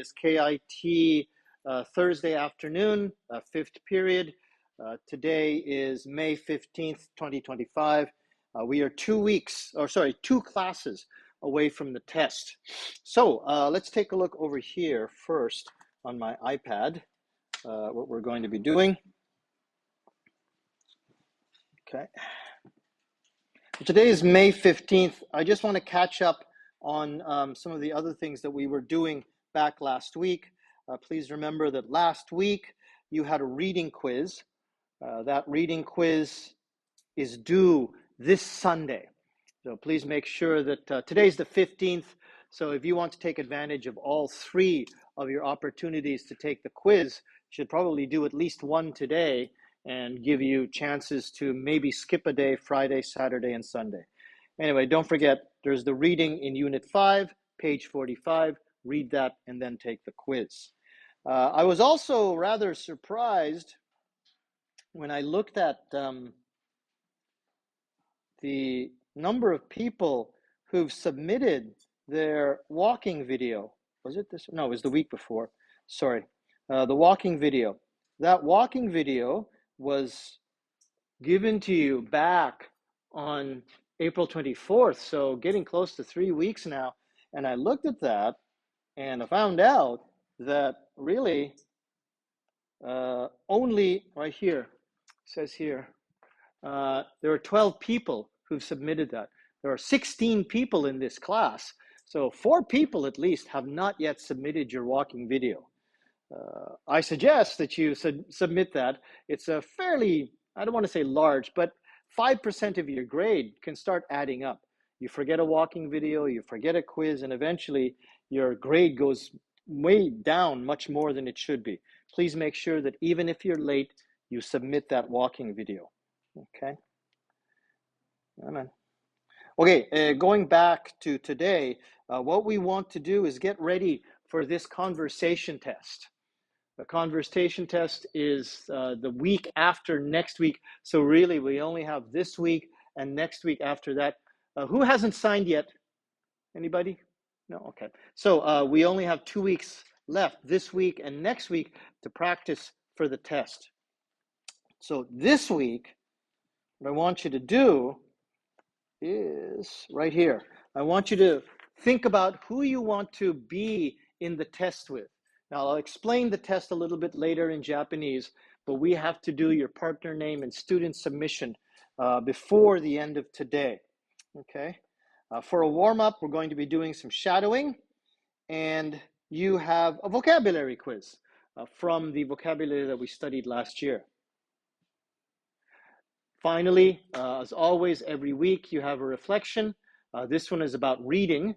is KIT Thursday afternoon, 5th period. Today is May 15th, 2025. We are 2 classes away from the test. So let's take a look over here first on my iPad, what we're going to be doing. Okay. Today is May 15th. I just want to catch up on some of the other things that we were doing back last week. Please remember that last week you had a reading quiz. That reading quiz is due this Sunday. So please make sure that today's the 15th. So if you want to take advantage of all 3 of your opportunities to take the quiz, you should probably do at least one today and give you chances to maybe skip a day, Friday, Saturday, and Sunday. Anyway, don't forget, there's the reading in Unit 5, page 45. Read that and then take the quiz. I was also rather surprised when I looked at the number of people who've submitted their walking video. Was it this? No, it was the week before. Sorry. The walking video. That walking video was given to you back on April 24th, so getting close to 3 weeks now. And I looked at that and I found out that really only right here, it says here, there are 12 people who've submitted that. There are 16 people in this class. So 4 people at least have not yet submitted your walking video. I suggest that you submit that. It's a fairly, I don't want to say large, but 5% of your grade can start adding up. You forget a walking video, you forget a quiz, and eventually your grade goes way down much more than it should be. Please make sure that even if you're late, you submit that walking video. Okay. Amen. Okay, going back to today, what we want to do is get ready for this conversation test. The conversation test is the week after next week. So really, we only have this week and next week after that. Who hasn't signed yet? Anybody? No? Okay. So we only have 2 weeks left, this week and next week, to practice for the test. So this week, what I want you to do is right here. I want you to think about who you want to be in the test with. Now, I'll explain the test a little bit later in Japanese, but we have to do your partner name and student submission before the end of today. Okay. For a warm-up, we're going to be doing some shadowing, and you have a vocabulary quiz from the vocabulary that we studied last year. Finally, as always, every week you have a reflection. This one is about reading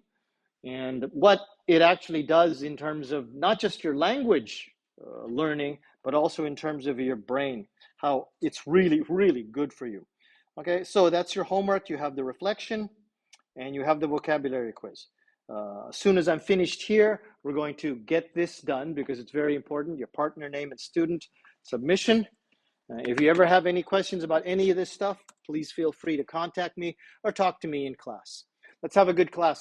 and what it actually does in terms of not just your language learning, but also in terms of your brain, how it's really, really good for you. Okay, so that's your homework. You have the reflection and you have the vocabulary quiz. As soon as I'm finished here, we're going to get this done because it's very important, your partner name and student submission. If you ever have any questions about any of this stuff, please feel free to contact me or talk to me in class. Let's have a good class.